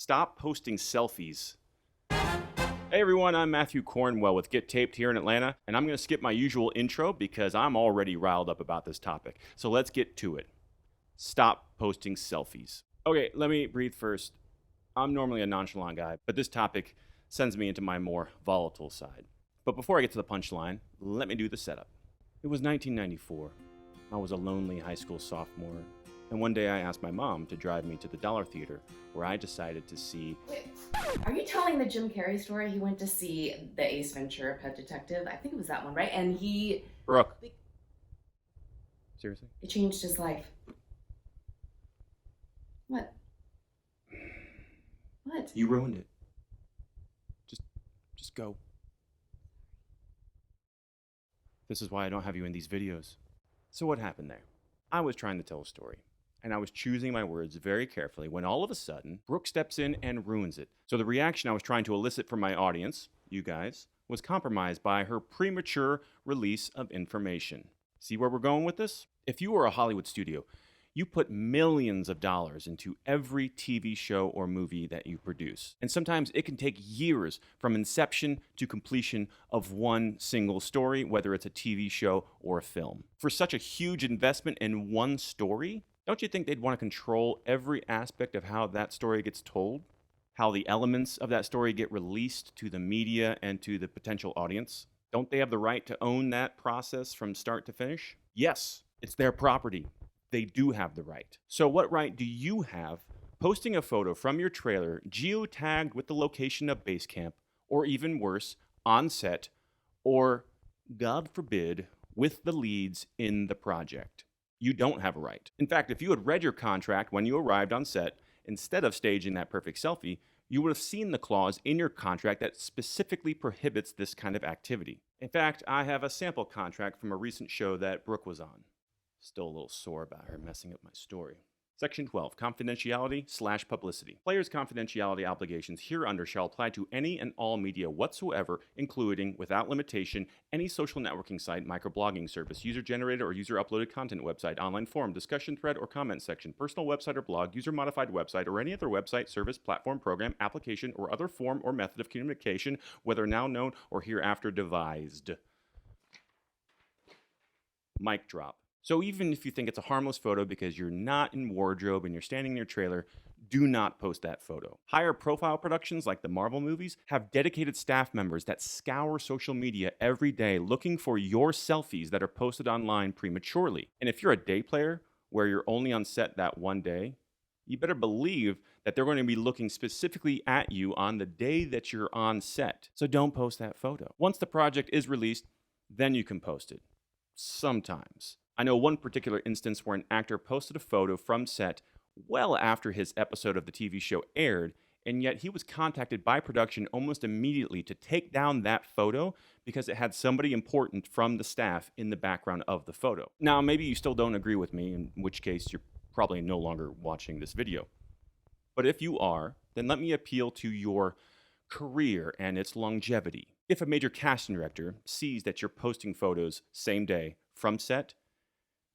Stop posting selfies. Hey everyone, I'm Matthew Cornwell with Get Taped here in Atlanta, and I'm going to skip my usual intro because I'm already riled up about this topic. So let's get to it. Stop posting selfies. Okay, let me breathe first. I'm normally a nonchalant guy, but this topic sends me into my more volatile side. But before I get to the punchline, let me do the setup. It was 1994. I was a lonely high school sophomore, and one day I asked my mom to drive me to the Dollar Theater, where I decided to see... Wait, are you telling the Jim Carrey story? He went to see the Ace Ventura Pet Detective. I think it was that one, right? And Brooke. Seriously? it changed his life. What? What? You ruined it. Just go. This is why I don't have you in these videos. So what happened there? I was trying to tell a story, and I was choosing my words very carefully when all of a sudden, Brooke steps in and ruins it. So the reaction I was trying to elicit from my audience, you guys, was compromised by her premature release of information. See where we're going with this? If you were a Hollywood studio, you put millions of dollars into every TV show or movie that you produce. And sometimes it can take years from inception to completion of one single story, whether it's a TV show or a film. For such a huge investment in one story, don't you think they'd want to control every aspect of how that story gets told? How the elements of that story get released to the media and to the potential audience? Don't they have the right to own that process from start to finish? Yes, it's their property. They do have the right. So what right do you have posting a photo from your trailer geotagged with the location of base camp, or even worse, on set, or, God forbid, with the leads in the project? You don't have a right. In fact, if you had read your contract when you arrived on set, instead of staging that perfect selfie, you would have seen the clause in your contract that specifically prohibits this kind of activity. In fact, I have a sample contract from a recent show that Brooke was on. Still a little sore about her messing up my story. Section 12, confidentiality/publicity. Players' confidentiality obligations hereunder shall apply to any and all media whatsoever, including, without limitation, any social networking site, microblogging service, user-generated or user-uploaded content website, online forum, discussion thread or comment section, personal website or blog, user-modified website, or any other website, service, platform, program, application, or other form or method of communication, whether now known or hereafter devised. Mic drop. So even if you think it's a harmless photo because you're not in wardrobe and you're standing in your trailer, do not post that photo. Higher profile productions like the Marvel movies have dedicated staff members that scour social media every day looking for your selfies that are posted online prematurely. And if you're a day player where you're only on set that one day, you better believe that they're going to be looking specifically at you on the day that you're on set. So don't post that photo. Once the project is released, then you can post it. Sometimes. I know one particular instance where an actor posted a photo from set well after his episode of the TV show aired, and yet he was contacted by production almost immediately to take down that photo because it had somebody important from the staff in the background of the photo. Now, maybe you still don't agree with me, in which case you're probably no longer watching this video. But if you are, then let me appeal to your career and its longevity. If a major casting director sees that you're posting photos same day from set,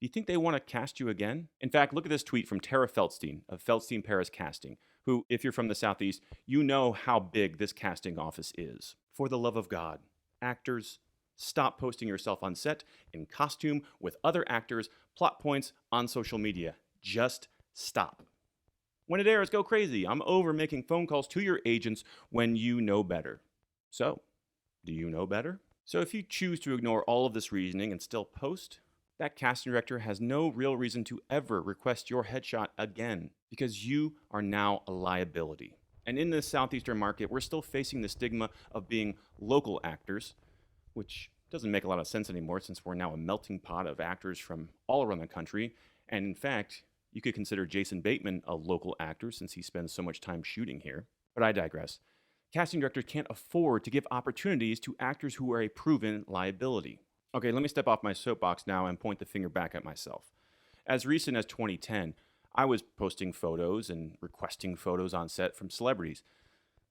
do you think they want to cast you again? In fact, look at this tweet from Tara Feldstein of Feldstein Paris Casting, who, if you're from the Southeast, you know how big this casting office is. For the love of God, actors, stop posting yourself on set in costume with other actors, plot points on social media. Just stop. When it airs, go crazy. I'm over making phone calls to your agents when you know better. So, do you know better? So if you choose to ignore all of this reasoning and still post, that casting director has no real reason to ever request your headshot again because you are now a liability. And in this Southeastern market, we're still facing the stigma of being local actors, which doesn't make a lot of sense anymore since we're now a melting pot of actors from all around the country. And in fact, you could consider Jason Bateman a local actor since he spends so much time shooting here. But I digress. Casting directors can't afford to give opportunities to actors who are a proven liability. Okay, let me step off my soapbox now and point the finger back at myself. As recent as 2010, I was posting photos and requesting photos on set from celebrities.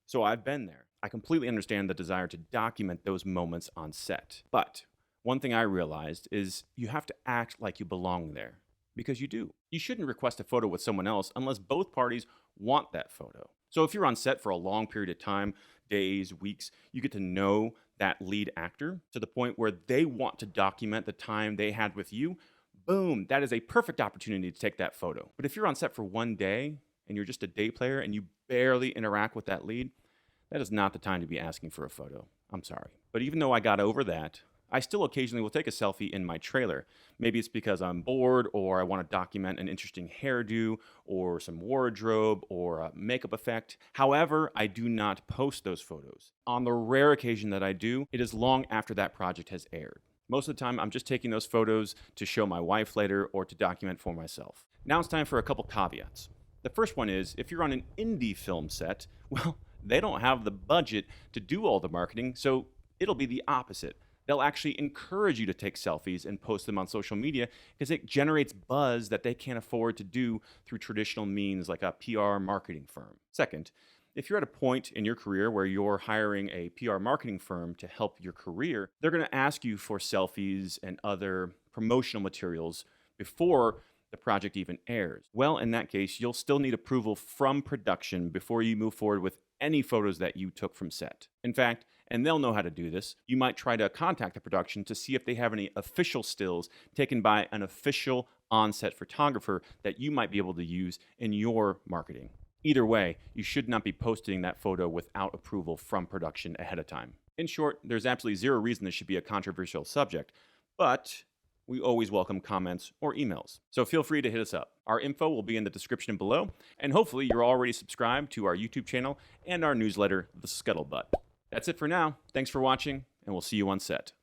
So I've been there. I completely understand the desire to document those moments on set. But one thing I realized is you have to act like you belong there. Because you do. You shouldn't request a photo with someone else unless both parties want that photo. So if you're on set for a long period of time, days, weeks, you get to know that lead actor to the point where they want to document the time they had with you. Boom, that is a perfect opportunity to take that photo. But if you're on set for one day and you're just a day player and you barely interact with that lead, that is not the time to be asking for a photo. I'm sorry. But even though I got over that, I still occasionally will take a selfie in my trailer. Maybe it's because I'm bored or I want to document an interesting hairdo or some wardrobe or a makeup effect. However, I do not post those photos. On the rare occasion that I do, it is long after that project has aired. Most of the time, I'm just taking those photos to show my wife later or to document for myself. Now it's time for a couple caveats. The first one is, if you're on an indie film set, well, they don't have the budget to do all the marketing, so it'll be the opposite. They'll actually encourage you to take selfies and post them on social media because it generates buzz that they can't afford to do through traditional means like a PR marketing firm. Second, if you're at a point in your career where you're hiring a PR marketing firm to help your career, they're going to ask you for selfies and other promotional materials before the project even airs. Well, in that case, you'll still need approval from production before you move forward with any photos that you took from set. In fact, and they'll know how to do this, you might try to contact the production to see if they have any official stills taken by an official on-set photographer that you might be able to use in your marketing. Either way, you should not be posting that photo without approval from production ahead of time. In short, there's absolutely zero reason this should be a controversial subject, but we always welcome comments or emails. So feel free to hit us up. Our info will be in the description below, and hopefully you're already subscribed to our YouTube channel and our newsletter, The Scuttlebutt. That's it for now. Thanks for watching, and we'll see you on set.